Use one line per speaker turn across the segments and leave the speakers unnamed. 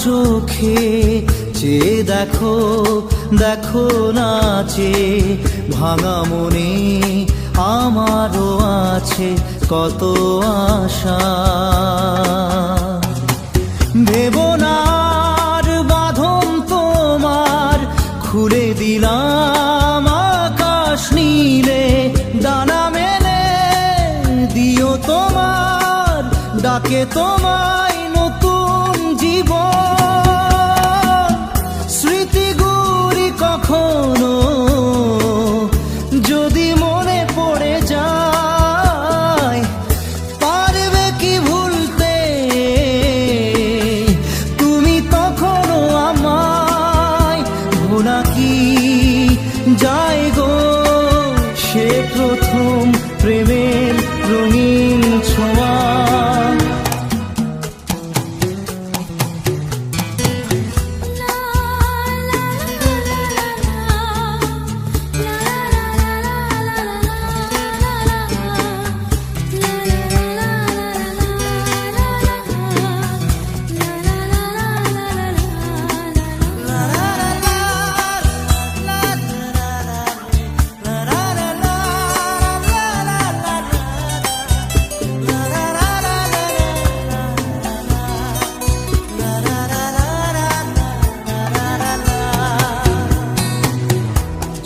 চোখে চেয়ে দেখো, দেখো নাচে ভাঙা মনে আমারও আছে কত আশা। ভেবো না আর বাঁধন তোমার, খুলে দিলাম আকাশ নীলে, ডানা মেলে দিও তোমার ডাকে তোমায় নতুন জীবন। স্মৃতিগুলি কখনো যদি মনে পড়ে যায়, পারবে কি ভুলতে তুমি তখনো আমায়? ভোলা কি যায় গো সে প্রথম প্রেমের রঙিন ছোঁয়া।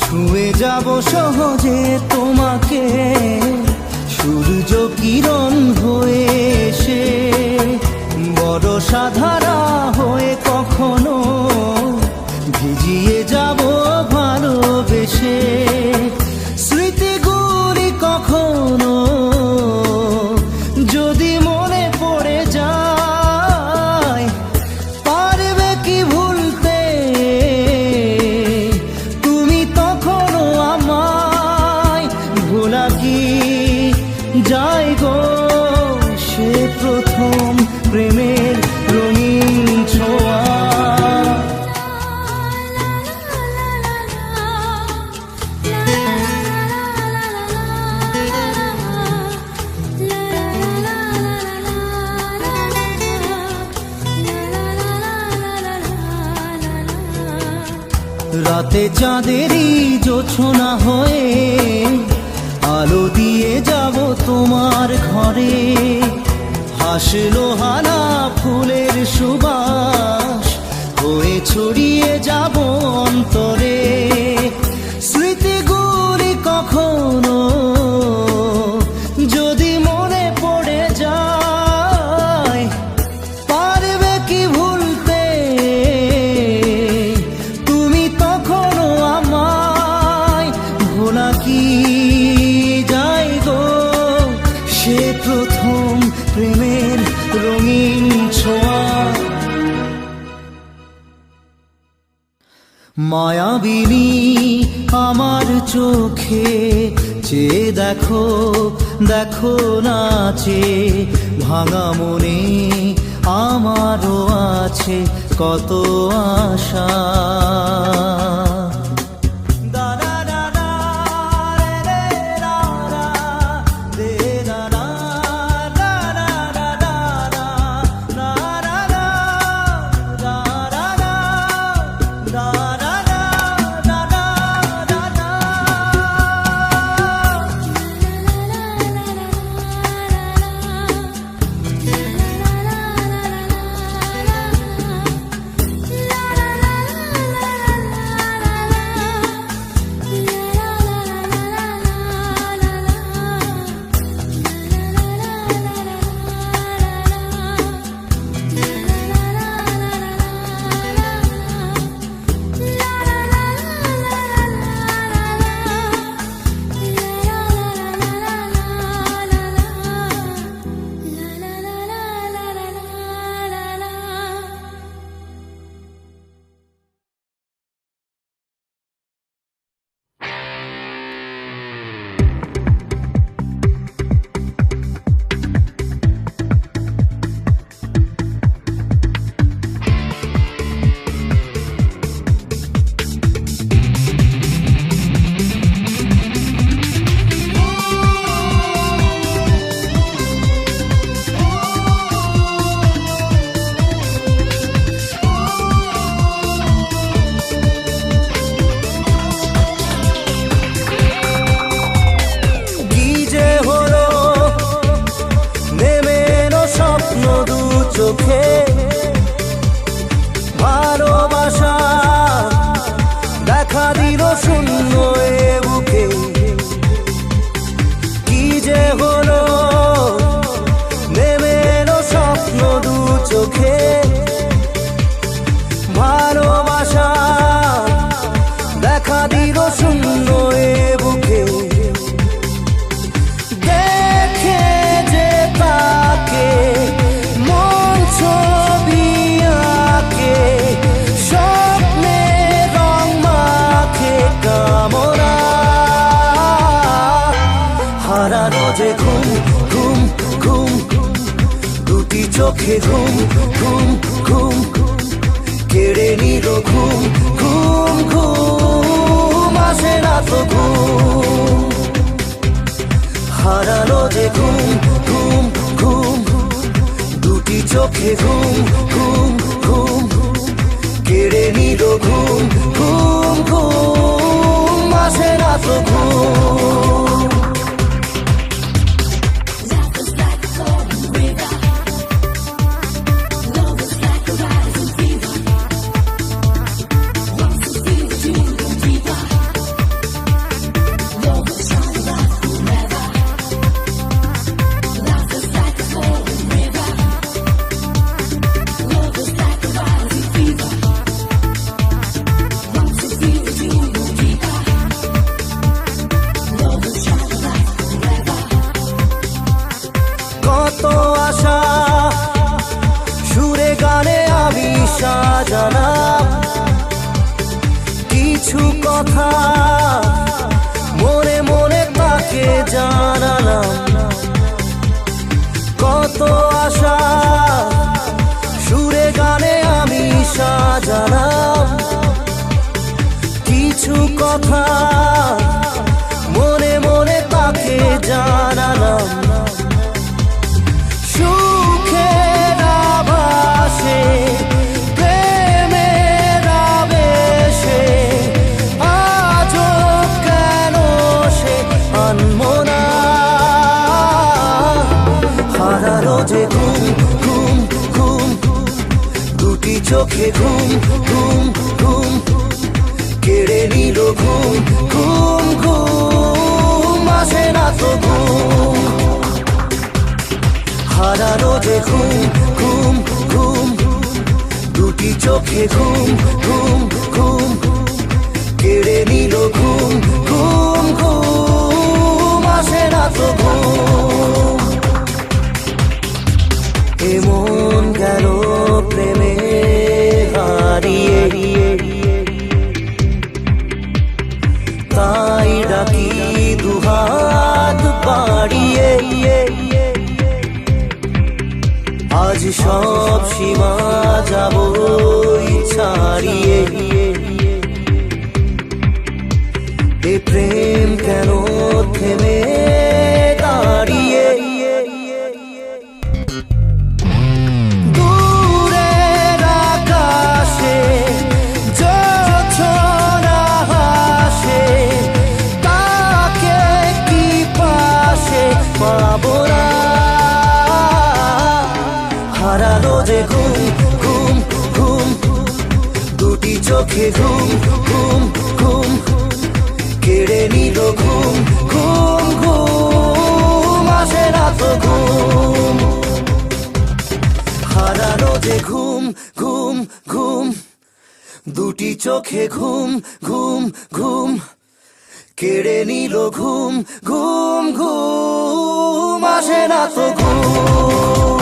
ছুঁয়ে যাব সহজে তোমাকে সূর্য কিরণ হয়ে এসে, বরষা ধারা হয়ে কখনো ভিজিয়ে যাব ভালোবেসে। স্মৃতিগুলি কখনো যদি মনে পড়ে যায়, পারবে কি ভুলতে তুমি তখনো আমায়? ভোলা কি যায় গো সে প্রথম প্রেমের রঙিন ছোঁয়া। রাতে চাঁদেরই জোছনা হয়ে আলো দিয়ে যাব তোমার ঘরে, হাসলো হানা ফুলের সুবাস হয়ে ছড়িয়ে যাব অন্তরে। স্মৃতিগুলি কখনো যদি মনে পড়ে যায়, পারবে কি ভুলতে তুমি তখনো আমায়? ভোলা কি যায় গো সে প্রথম প্রেমের রঙিন ছোঁয়া। মায়াবিনী আমার চোখে চেয়ে দেখো, দেখো নাচে ভাঙা মনে আমারও আছে কত আশা। চোখে ভালোবাসা দেখা দিল শূন্য এ বুকে কি যে হলো নেমে এলো স্বপ্ন দু চোখে ভালোবাসা দেখা দিল শূন্য এ বুকে দেখে যে তাকে মন ছবি আঁকে স্বপ্নে রং মাখে কামনা হারানো যে ঘুম ঘুম ঘুম দুটি চোখে ঘুম ঘুম ঘুম কেড়ে নিল ঘুম ঘুম ঘুম আসে না তো ঘুম হারানো যে ঘুম ঘুম ঘুম দুটি চোখে ঘুম ঘুম ঘুম কেড়ে নিল ঘুম ঘুম ঘুম আসে না তো ঘুম সাজালাম কিছু কথা মনে মনে তাকে জানালাম কত আশা সুরে গানে আমি সাজালাম কিছু কথা মনে মনে তাকে জানালাম সুখের আভাসে যে ঘুম ঘুম ঘুম দুটি চোখে ঘুম ঘুম ঘুম কেড়ে নিল ঘুম ঘুম ঘুম আসে না তো ঘুম হারানো যে ঘুম ঘুম ঘুম দুটি চোখে ঘুম ঘুম ঘুম কেড়ে নিল ঘুম ঘুম ঘুম আসে না তো ঘুম এমন গেল প্রেমে হারিয়ে তাই ডাকি দুহাত বাড়িয়ে আজ সব সীমা যাব ছাড়িয়ে এ প্রেম কেন থেমে দাঁড়িয়ে হারানো যে ঘুম ঘুম ঘুম দুটি চোখে ঘুম ঘুম ঘুম কেড়ে নিল ঘুম ঘুম ঘুম আসে না তো ঘুম হারানো যে ঘুম ঘুম ঘুম দুটি চোখে ঘুম ঘুম ঘুম কেড়ে নিল ঘুম ঘুম ঘুম আসে না তো ঘুম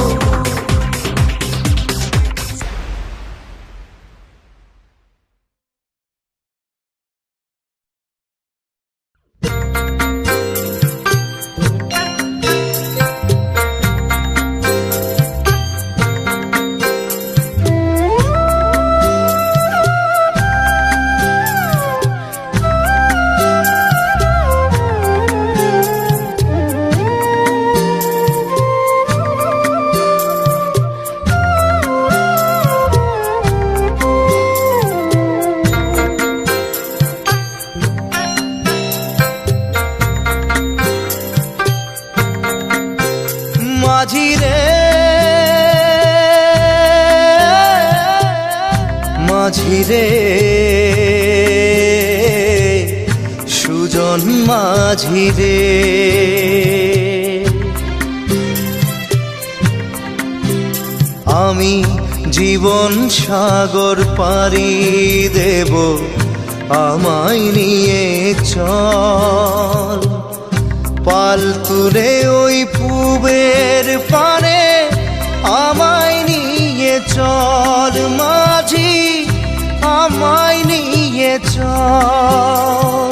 মাঝি রে মাঝি রে সুজন মাঝি রে, আমি জীবন সাগর পাড়ি দেব, আমায় নিয়ে চল। পাল তুলে ওই পূবের পানে আমায় নিয়ে চল মাঝি, আমায় নিয়ে চল।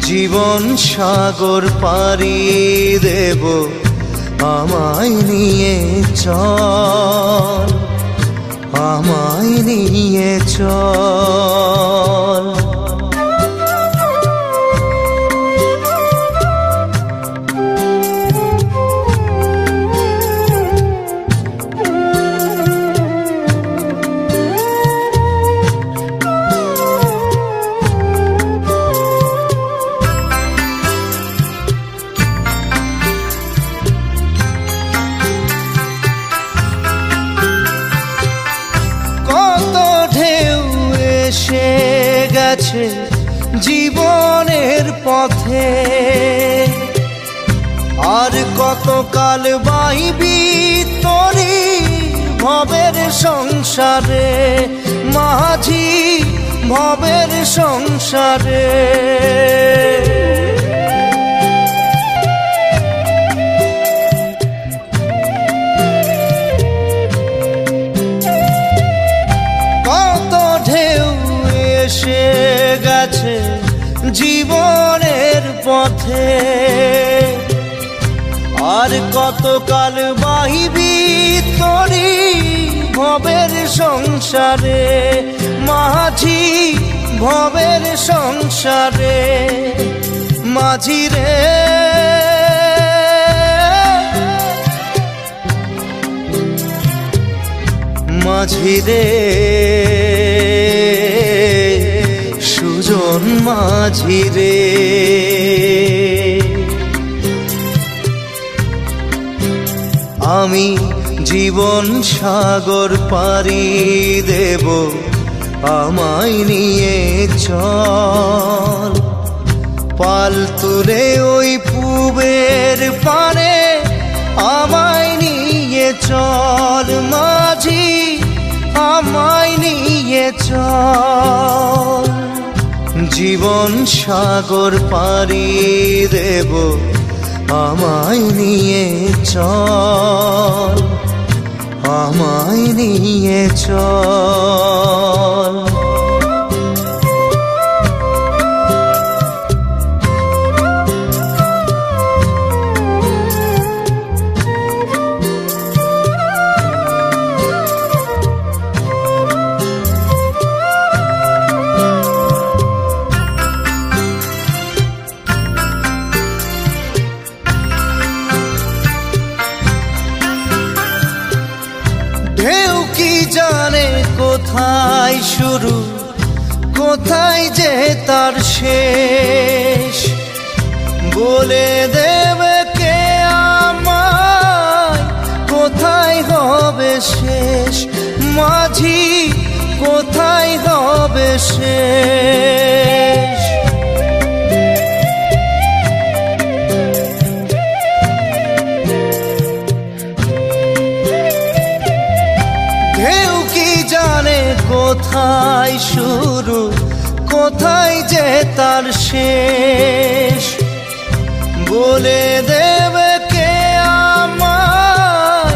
জীবন সাগর পাড়ি দেব, আমায় নিয়ে চল, আমায় নিয়ে চল। এসে গেছে জীবনের পথে, আর কতকাল বাইবি তোরি ভবের সংসারে মাঝি, ভবের সংসারে। এসে গেছে জীবনের পথে, আর কতকাল বাহিবি তোরি ভবের সংসারে মাঝি, ভবের সংসারে। মাঝি রে মাঝি রে সুজন মাঝি রে, আমি জীবন সাগর পাড়ি দেব, আমায় নিয়ে চল। পাল তুলে ওই পূবের পানে আমায় নিয়ে চল মাঝি, আমায় নিয়ে চল। জীবন সাগর পাড়ি দেব, আমায় নিয়ে চল, আমায় নিয়ে চল। ঢেউ কি জানে কোথায় শুরু, কোথায় যে তার শেষ, বলে দেবে কে আমায় কোথায় হবে শেষ মাঝি, কোথায় হবে শেষ। ঢেউ কি জানে কোথায় শুরু, কোথায় যে তার শেষ, বলে দেবে কে আমায়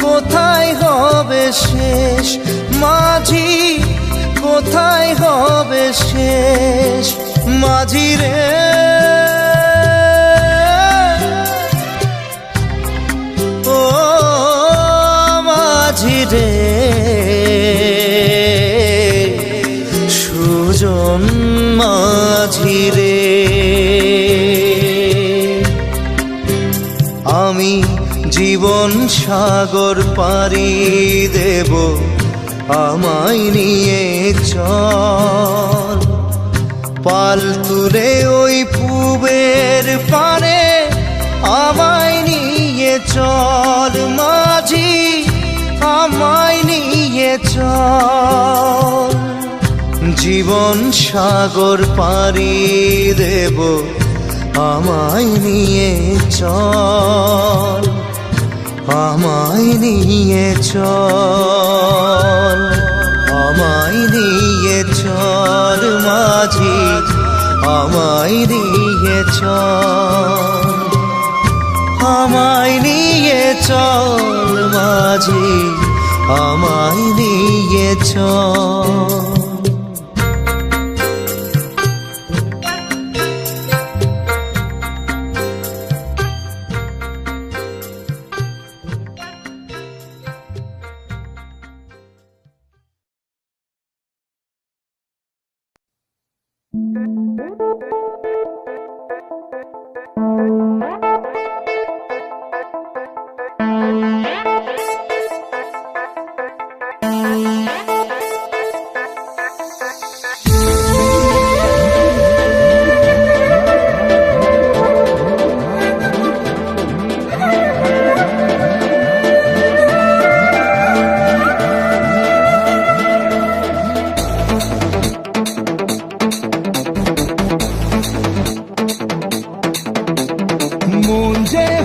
কোথায় হবে শেষ মাঝি, কোথায় হবে শেষ। মাঝি রে ও মাঝি রে সুজন মাঝি রে, আমি জীবন সাগর পাড়ি দেব, আমায় নিয়ে চল। পাল তুলে ওই পূবের পানে আমায় নিয়ে চল মাঝি, আমায় নিয়ে চল। জীবন সাগর পাড়ি দেব আমায় নিয়ে চল, আমায় নিয়ে চল, আমায় নিয়ে চল মাঝি, আমায় নিয়ে চল, আমায় নিয়ে চল মাঝি, আমায় নিয়ে চল।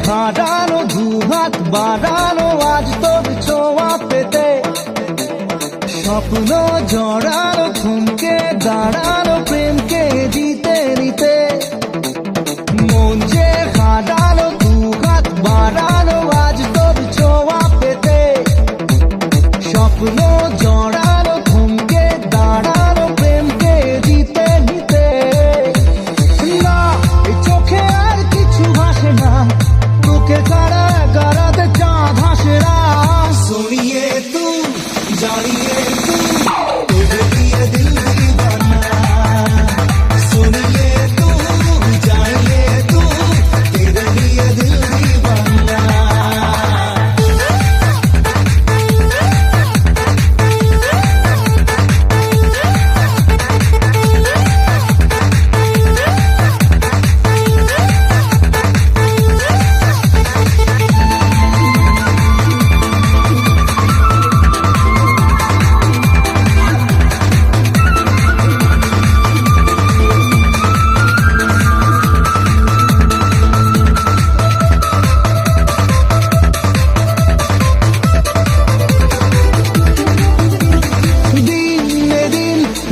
হারানো দুহাত বাড়ানো আজ তোর ছোঁয়া পেতে, স্বপ্ন জড়ানো থমকে দাঁড়ানো প্রেমকে জিতে নিতে। মন যে হারানো দুহাত বাড়ানো আজ তোর ছোঁয়া পেতে, স্বপ্ন জড়ানো থমকে দাঁড়ানো প্রেমকে জিতে নিতে। না এই চোখে আর কিছু ভাসে না, তোকে ছাড়া গারাতে চাঁদ হাসে না। सुनिए तू जानिए तू तुझे दिए दिल दीवाना, सुनिए तू जानिए तू तेरे लिए दिल दीवाना।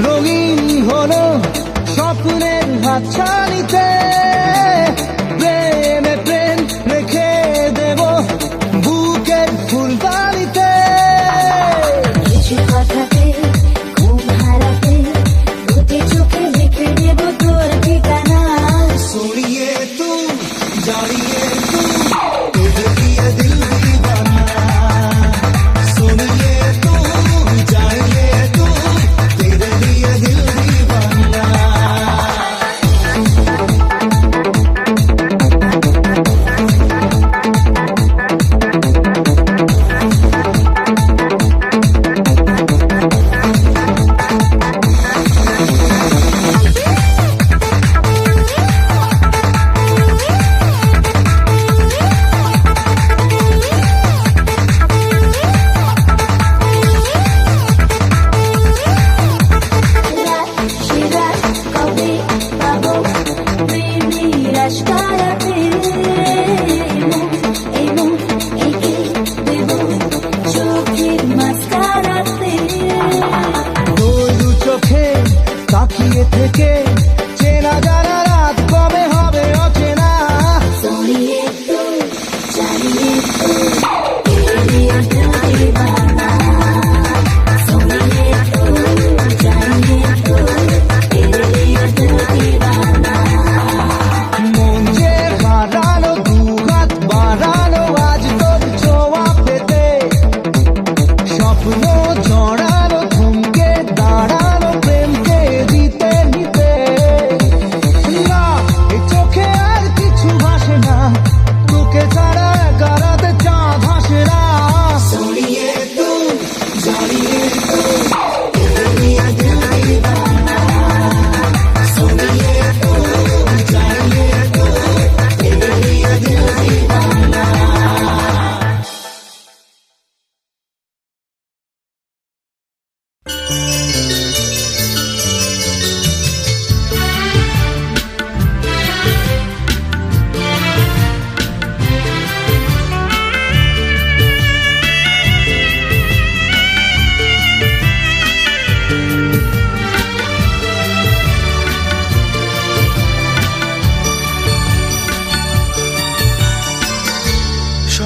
রঙিন হলো স্বপ্নের হাতছানিতে, প্রেমে প্রেম রেখে দেব বুকের ফুলদানিতে।
কিছু কথাতে ঘুম হারাতে প্রতি চোখে লিখে দেব তোর ঠিকানা।
सुनिए तू जानिए तू तुझे दिए दिल दीवाना, सुनिए तू जानिए तू तेरे लिए दिल दीवाना।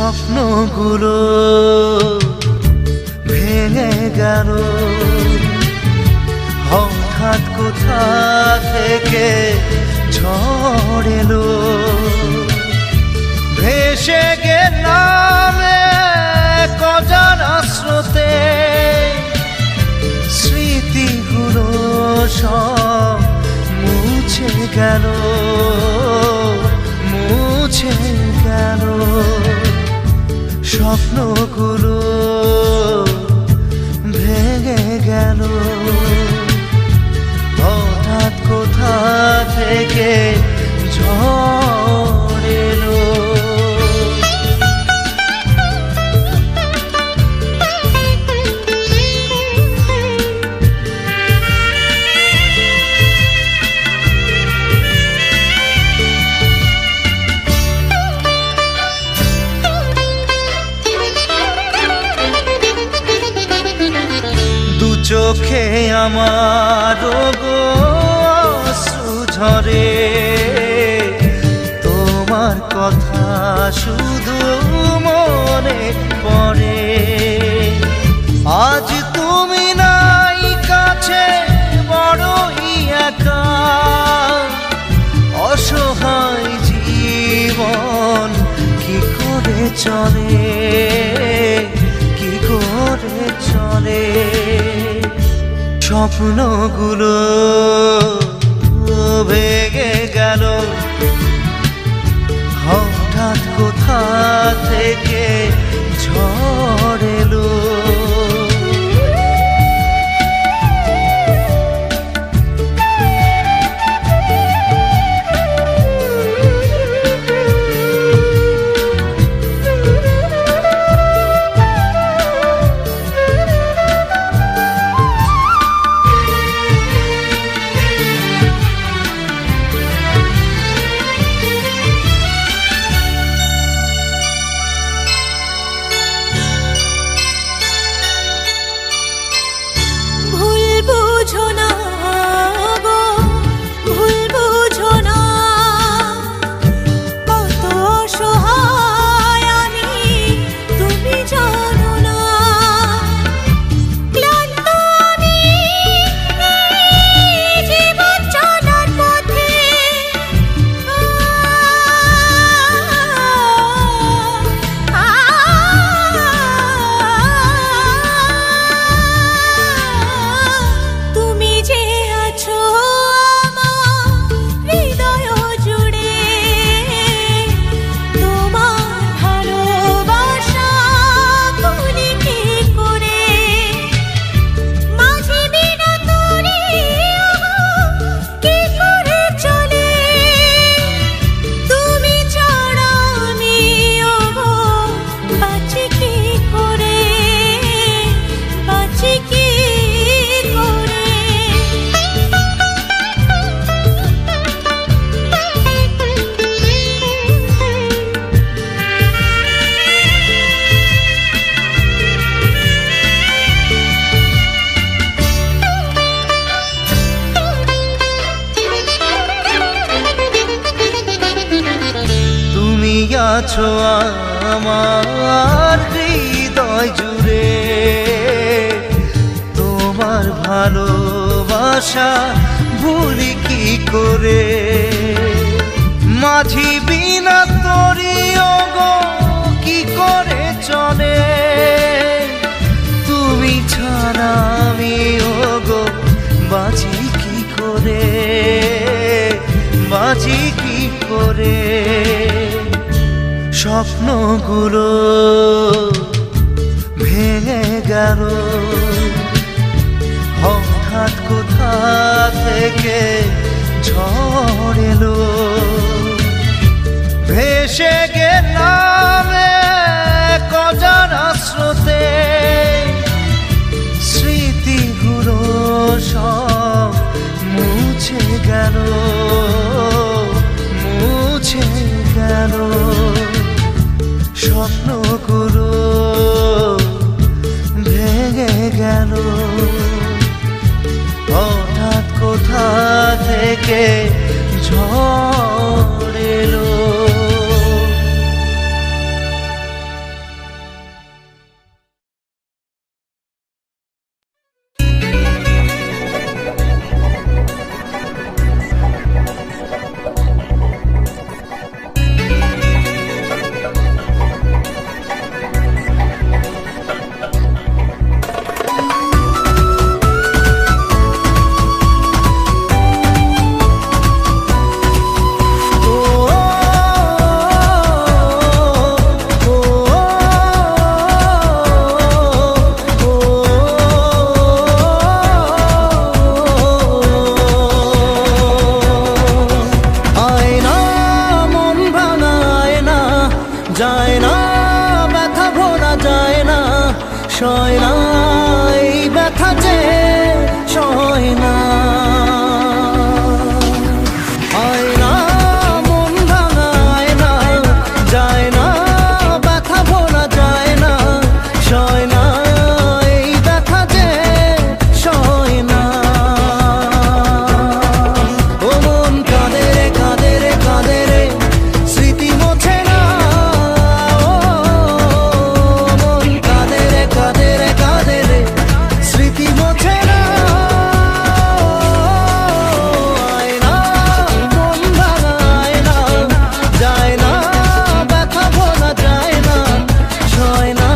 স্বপ্নগুলো ভেঙে গেল হঠাৎ কোথা থেকে ঝড় এলো ভেসে গেলাম এক অজানা স্রোতে স্মৃতিগুলো সব মুছে গেল মুছে গেল স্বপ্নগুলো ভেঙে গেল হঠাৎ কোথা থেকে ঝড় এলো চোখে আমার অশ্রু ঝরে তোমার কথা শুধু মনে পড়ে আজ তুমি নাই কাছে বড়ই একা অসহায় জীবন কি করে চলে কি করে চলে স্বপ্নগুলো ভেঙে গেল হঠাৎ কোথা থেকে ঝড় এলো আছো আমার হৃদয় জুড়ে তোমার ভালোবাসা ভুলি কি করে মাঝি বিনা তোরি ওগো কি করে চলে তুমি ছাড়া আমি ওগো বাঁচি কি করে বাঁচি কি করে স্বপ্নগুলো ভেঙে গেল হঠাৎ কোথা থেকে ঝড় এলো ভেসে গেলাম এক অজানা স্রোতে স্মৃতিগুলো সব মুছে গেল মুছে গেল স্বপ্নগুলো ভেঙে গেল হঠাৎ কোথা থেকে ঝড় এলো। যায় না ব্যথা ভোলা যায় না সয় না এই ব্যথা যে সয় না হয় না মন ভাঙায় না যায় না ব্যথা ভোলা যায় না সয় না এই ব্যথা যে সয় না ও মন কাঁদে রে কাঁদে রে কাঁদে রে স্মৃতি মোছে না ও মন কাঁদে রে কাঁদে রে কাঁদে রে স্মৃতি মোছে না আয় না মন ভাঙায় না যায় না ব্যথা ভোলা যায় না সয় না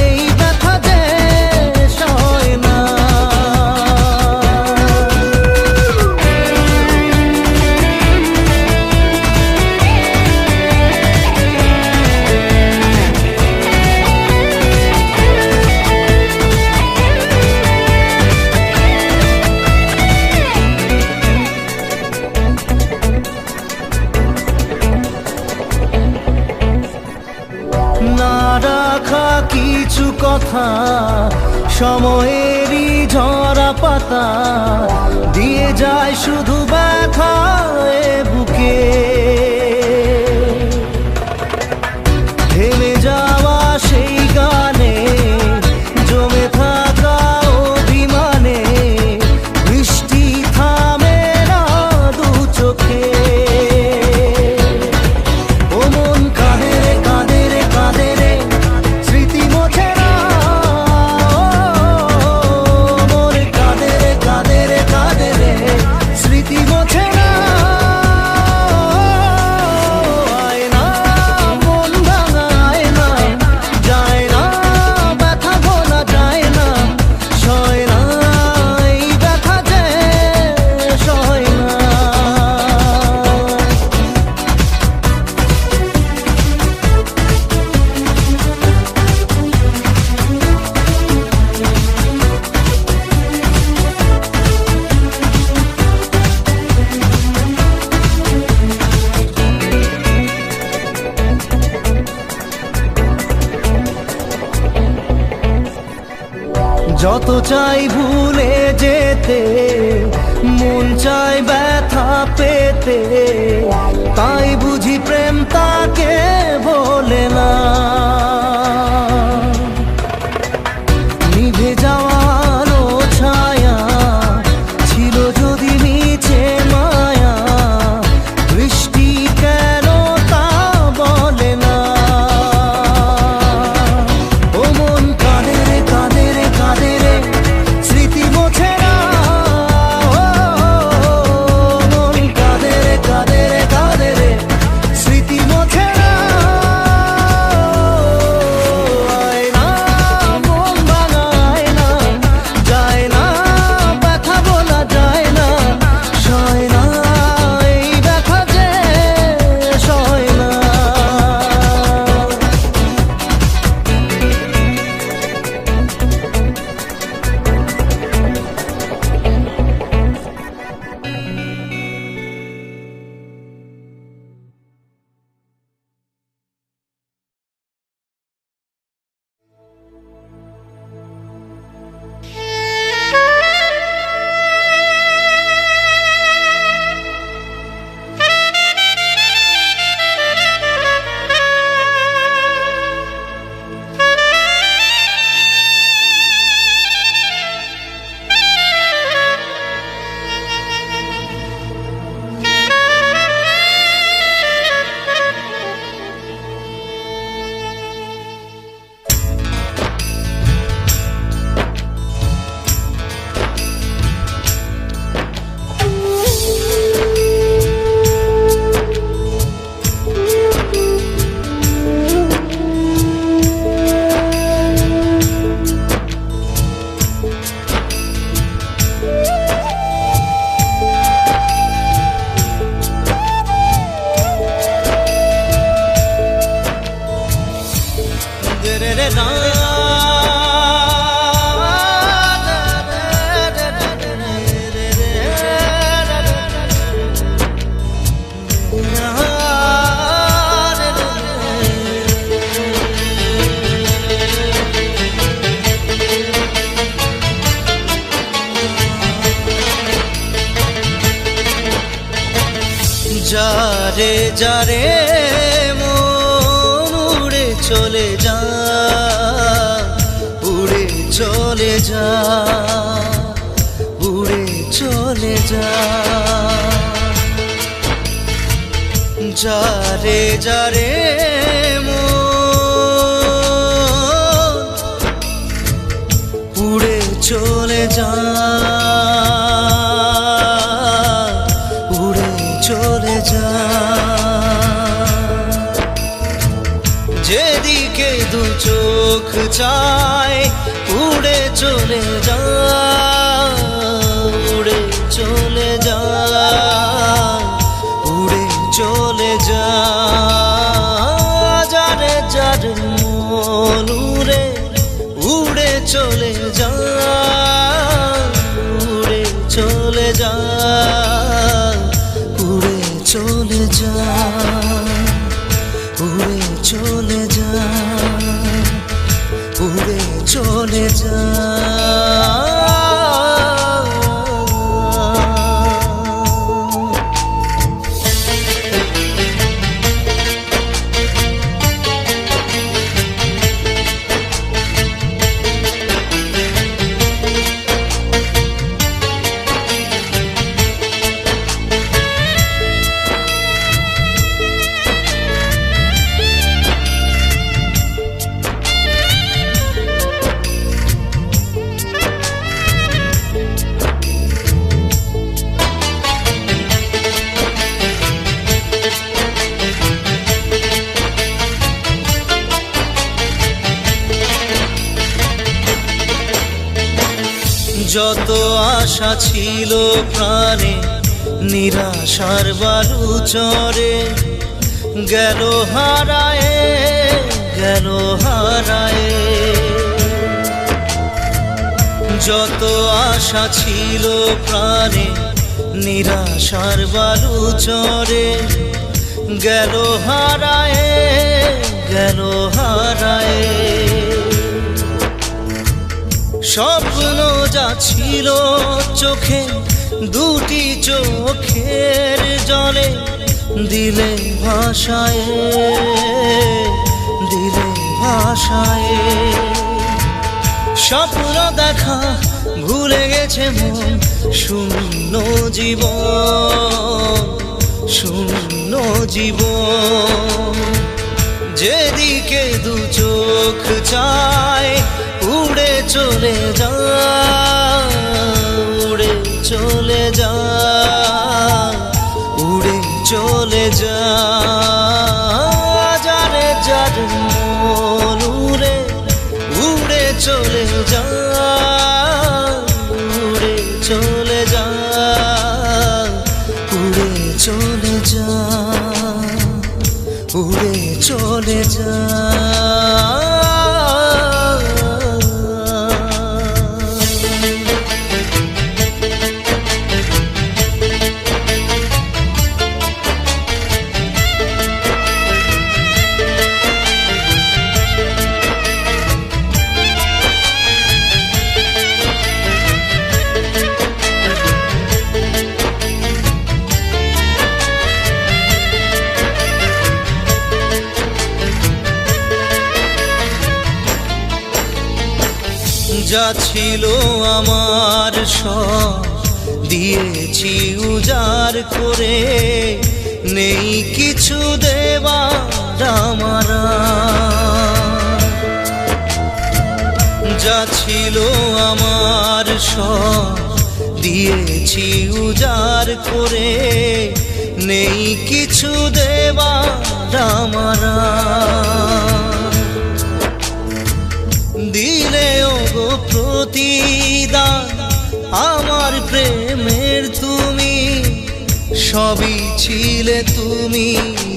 এই ব্যথা যে সয় না না রাখা কিছু কথা সময়েরই ঝরা পাতা দিয়ে যায় শুধু ব্যথা এ বুকে থেমে যাওয়া সেই গানে জমে থাকা অভিমানে বৃষ্টি থামে না দু চোখে ও মন কাঁদে রে কাঁদে রে কাঁদে রে স্মৃতি মোছে না ও মন কাঁদে রে কাঁদে রে কাঁদে রে স্মৃতি মোছে না আয় না মন ভাঙায় না যায় না ব্যথা ভোলা যায় না সয় না এই ব্যথা যে সয় না যত চাই ভুলে যেতে মন চাই ব্যথা পেতে তাই বুঝি প্রেম তাকে বলে না নিভে যাওয়া আলো ছায়া ছিল যদি নিচে মায়া বৃষ্টি কেন তা বলে না ও মন কাঁদে রে কাঁদে রে কাঁদে রে স্মৃতি মোছে না ও মন কাঁদে রে কাঁদে রে কাঁদে রে স্মৃতি মোছে না আয় না মন ভাঙায় না যায় না ব্যথা বলা যায় না সয় না এই ব্যথা যে সয় না রে যা রে মন উড়ে চলে যা, উড়ে চলে যা, উড়ে চলে যা। যা রে যা রে মন উড়ে চলে যা, উড়ে চলে যা। যেদিকে দু চোখ চায় উড়ে চলে যা, উড়ে চলে যা, উড়ে চলে যা। যারে যারে মন উড়ে উড়ে চলে যা, উড়ে চলে যা, উড়ে চলে যা, উড়ে চলে যা, উড়ে চলে যা। যত আশা ছিল প্রাণে নিরাশার বালু চরে গেল হারায়ে, গেল হারায়ে। যত আশা ছিল প্রাণে নিরাশার বালু চরে গেল হারায়ে, গেল হারায়ে। স্বপ্ন যা ছিল চোখে দুটি চোখের জলে দিলে ভাষায়, দিলে ভাষায়। স্বপ্ন দেখা ভুলে গেছে মন, শূন্য জীবন, শূন্য জীবন। যেদিকে দু চোখ চায় উড়ে চলে যা, উড়ে চলে যা, উড়ে চলে যা। যারে যারে মন উড়ে উড়ে চলে যা, উড়ে চলে যা, উড়ে চলে যা, উড়ে চলে যা। যা ছিল আমার সব দিয়েছি উজাড় করে, নেই কিছু দেবার আমার। যা ছিল আমার সব দিয়েছি উজাড় করে, নেই কিছু দেবার আমার। দিলে ওগো প্রতিদান আমার প্রেমের তুমি, সবই ছিলে তুমি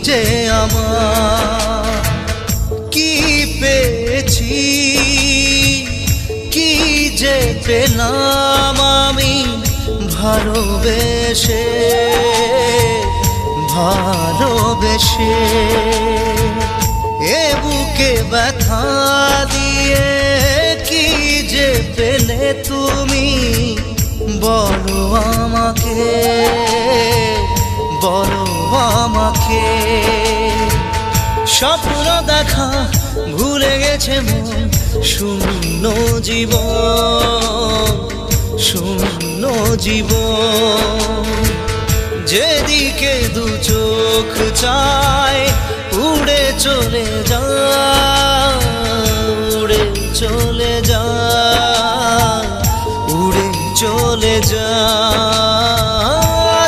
যে আমার। কি পেয়েছি কি যে পেলাম আমি ভালোবেসে, ভালোবেসে। এ বুকে ব্যথা দিয়ে কি যে পেলে তুমি, বলো আমাকে, বলো আমাকে। বুকে স্বপ্ন দেখা ভুলে গেছে মন শূন্য জীবন শূন্য জীবন যেদিকে দু চোখ চায় উড়ে চলে যা উড়ে চলে যা উড়ে চলে যা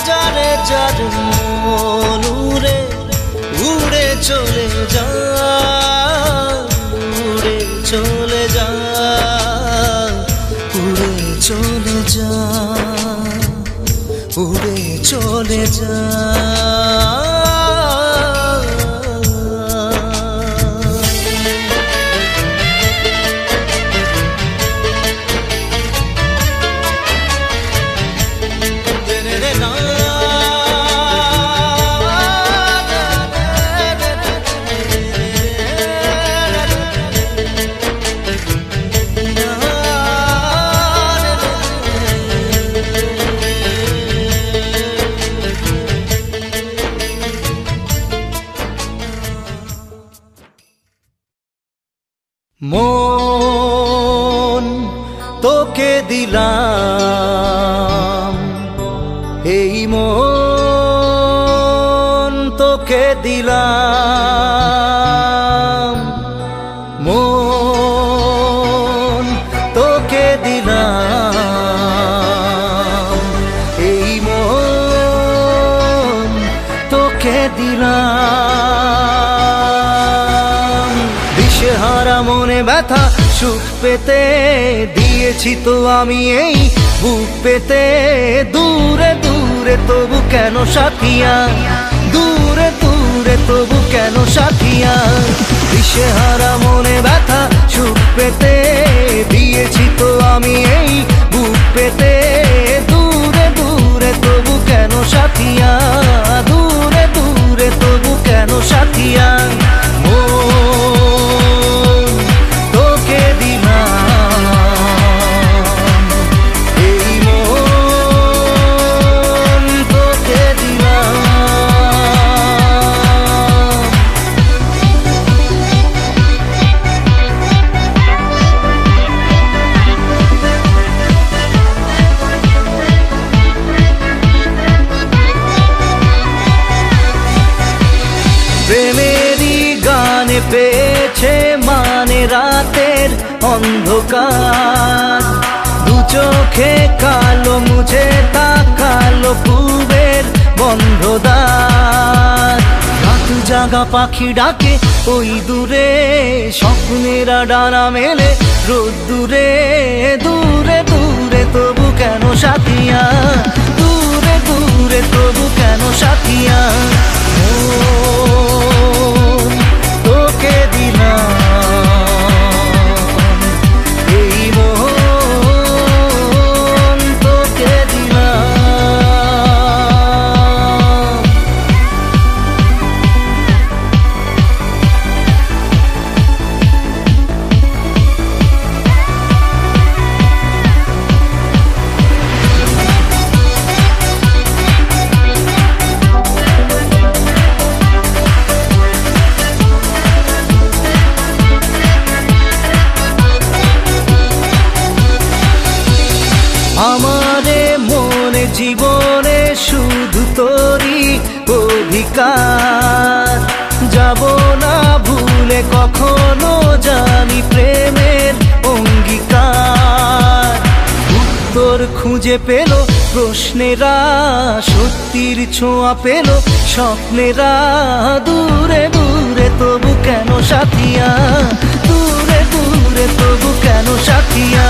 যারে যার মন উড়ে উড়ে চলে যা উড়ে চলে যা উড়ে চলে যা উড়ে চলে যা মন তোকে দিলাম এই মন তোকে দিলাম মন তোকে দিলাম এই মন তোকে দিলাম দিশেহারা মনে ব্যথা সুখ পেতে দিয়েছি তো আমি এই বুক পেতে দূরে দূরে তবু কেন সাথিয়া দূরে দূরে তবু কেন সাথিয়া দিশেহারা মনে ব্যথা সুখ পেতে দিয়েছি তো আমি এই বুক পেতে দূরে দূরে তবু কেন সাথিয়া দূরে দূরে তবু কেন সাথিয়া প্রেমেরই গানে পেয়েছে মানে রাতের অন্ধকার দু চোখে কালো মুঝে তাকালো পূবের বন্ধদ্বার রাত জাগা পাখি ডাকে ওই দূরে স্বপ্নেরা ডানা মেলে রোদ্দুরে দূরে দূরে তবু কেন সাথিয়া দূরে দূরে তবু কেন সাথিয়া তোকে দিলাম এই মন তোকে দিলাম আমারে মনে জীবনে শুধু তোরই অধিকার যাব না ভুলে কখনো জানি প্রেমের অঙ্গীকার উত্তর খুঁজে পেল প্রশ্নেরা সত্যির ছোঁয়া পেল স্বপ্নেরা দূরে দূরে তবু কেন সাথিয়া দূরে দূরে তবু কেন সাথিয়া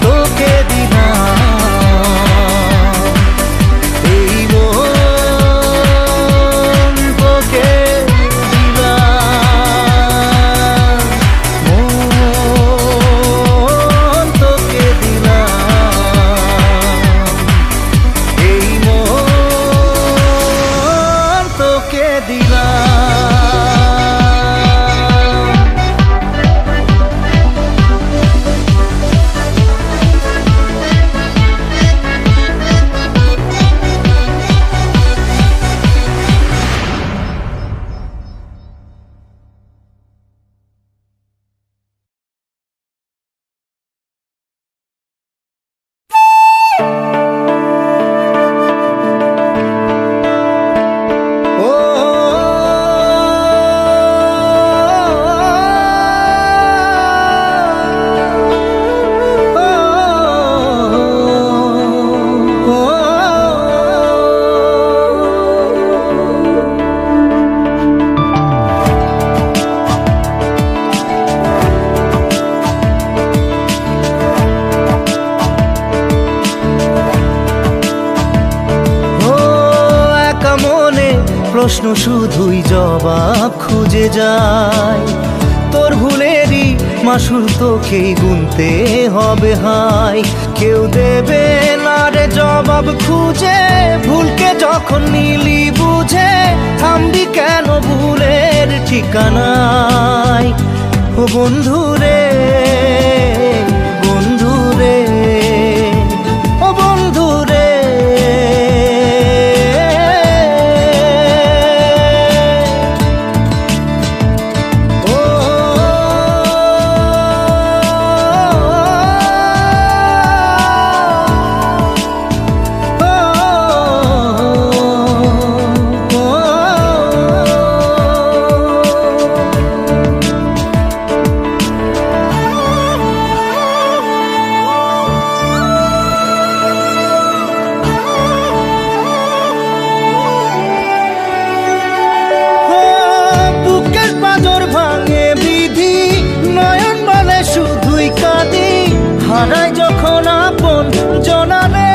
তোকে দিলাম এই মন তোকে দিলাম মন তোকে দিলাম এই মন তোকে দিলাম প্রশ্ন শুধুই জবাব খুঁজে যায়। তোর ভুলেরই মাসুল তোকেই গুনতে হবে হাই। কেউ দেবে না রে জবাব খুঁজে, ভুলকে যখন নিলি বুঝে থামবি কেন ভুলের ঠিকানায়। ও বন্ধু রে, বন্ধু রে, ও বন্ধু রে। হারাই যখন আপন জনারে,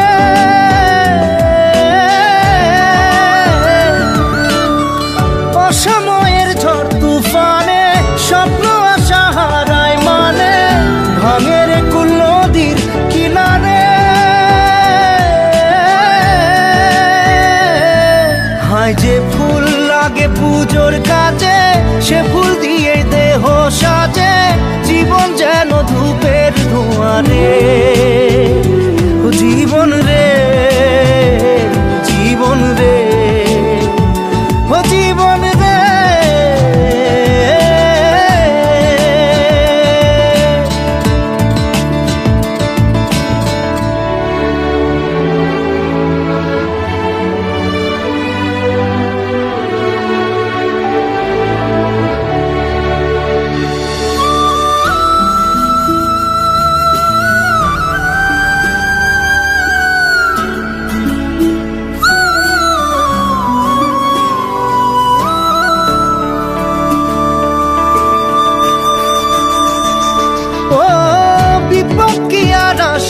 অসময়ের ঝড় তুফানে স্বপ্ন আশা হারায় মানে, ভাঙের কুল নদীর কিনারে। হায় যে ফুল লাগে পুজোর কাজে, সে ফুল দিয়ে দেহ সাজে, জীবন যেন ধূপের ধোঁয়ারে। ও জীবন রে, জীবন রে, ও জীবন রে।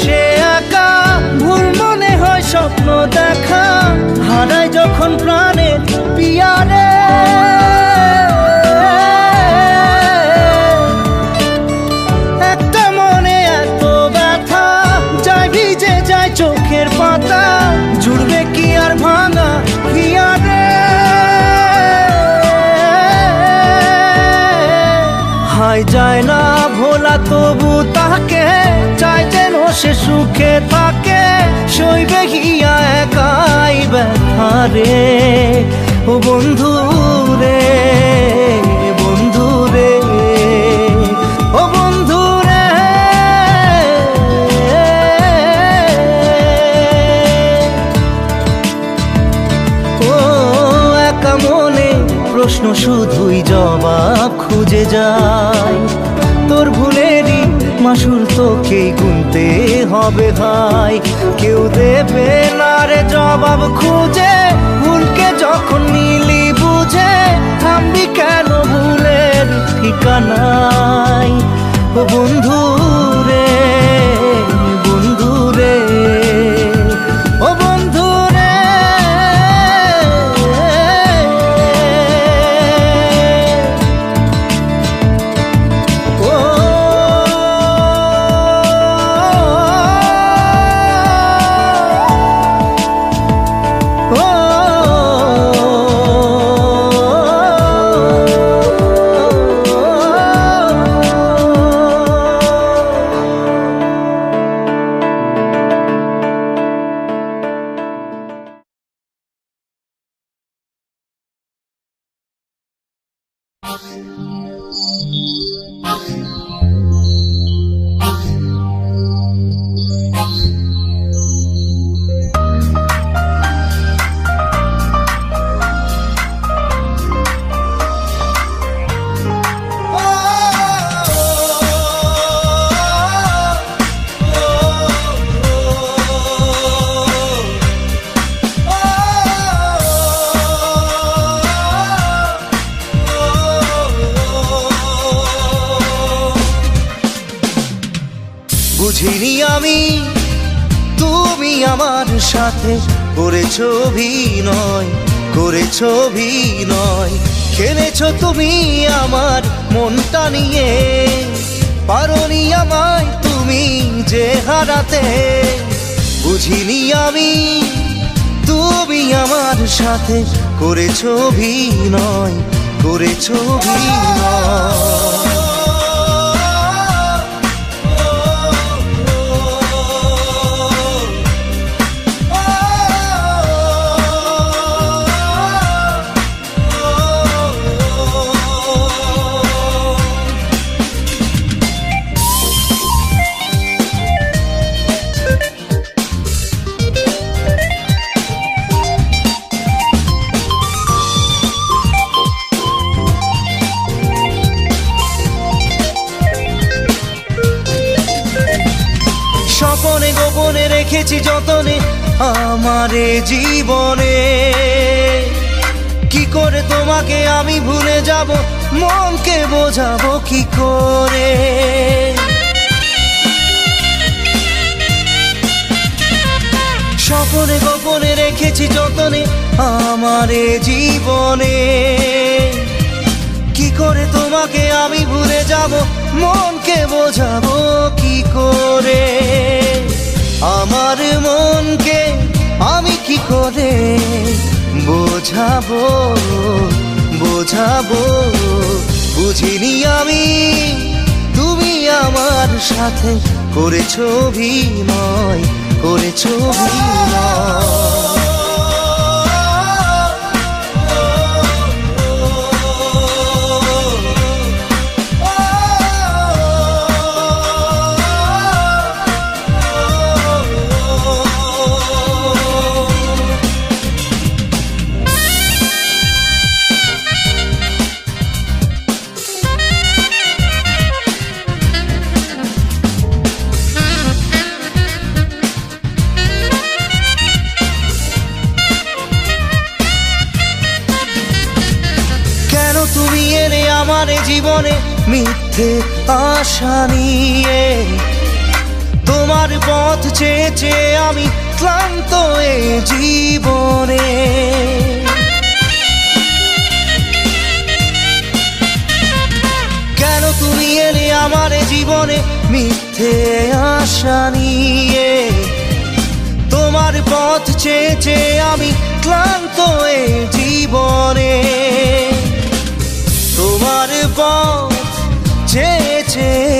সে একা ভুল মনে হয় স্বপ্ন দেখা, হারায় যখন প্রাণের পিয়ারে। একটা মনে এত ব্যথা যায় ভিজে যায় চোখের পাতা, জুড়বে কি আর ভাঙা হিয়ারে। হায় যায় না ভোলা তবু তাকে চাই যেন সে সুখে থাকে, সইবে হিয়া একাই ব্যথা রে। ও বন্ধু রে, বন্ধু রে, ও বন্ধু রে। ও একা মনে প্রশ্ন শুধুই জবাব খুঁজে যায়। তোর ভুলেরই মাসুল তোকেই গুনতে হবে ভাই। কেউ দেবে না রে জবাব খুঁজে, ভুলকে যখন নিলি বুঝে থামবি কেন ভুলের ঠিকানায়। ও বন্ধু রে, বন্ধু রে, ও বন্ধু রে। বুঝিনি আমি তুমি আমার সাথে করেছো অভিনয়, করেছো অভিনয়। খেলেছো তুমি আমার মনটা নিয়ে, পারোনি আমায় তুমি যে হারাতে। বুঝিনি আমি তুমি আমার সাথে করেছো অভিনয়, করেছো অভিনয়। স্বপনে গোপনে রেখেছি যতনে আমারে জীবনে। কি করে তোমাকে আমি ভুলে যাব, মনকে বোঝাবো কি করে। স্বপনে গোপনে রেখেছি যতনে আমারে জীবনে। কি করে তোমাকে আমি ভুলে যাব, মনকে বোঝাবো কি করে। আমার মনকে আমি কি করে বোঝাবো, বোঝাবো। বুঝিনি আমি তুমি আমার সাথে করেছো অভিনয়, করেছো অভিনয়। তুমি এলে আমার জীবনে মিথ্যে আশা নিয়ে। তোমার পথ চেয়ে চেয়ে আমি ক্লান্ত এ জীবনে। কেন তুমি এলে আমার জীবনে মিথ্যে আশা নিয়ে। তোমার পথ চেয়ে চেয়ে আমি ক্লান্ত এ জীবনে। তোমার পথ চেয়ে চেয়ে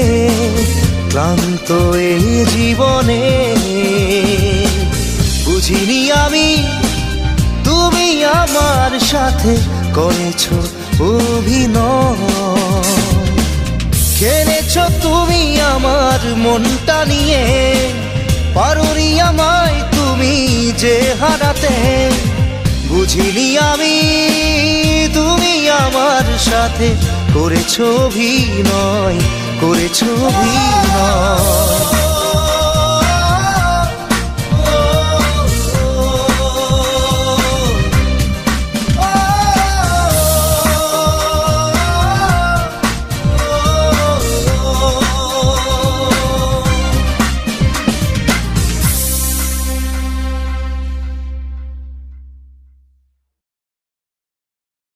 ক্লান্ত এই জীবনে। বুঝিনি আমি তুমি আমার সাথে করেছো অভিনয়। খেলেছো তুমি আমার মনটা নিয়ে, পারোনি আমায় তুমি যে হারাতে। বুঝিনি আমি তুমি আমার সাথে করেছো অভিনয়, করেছো অভিনয়।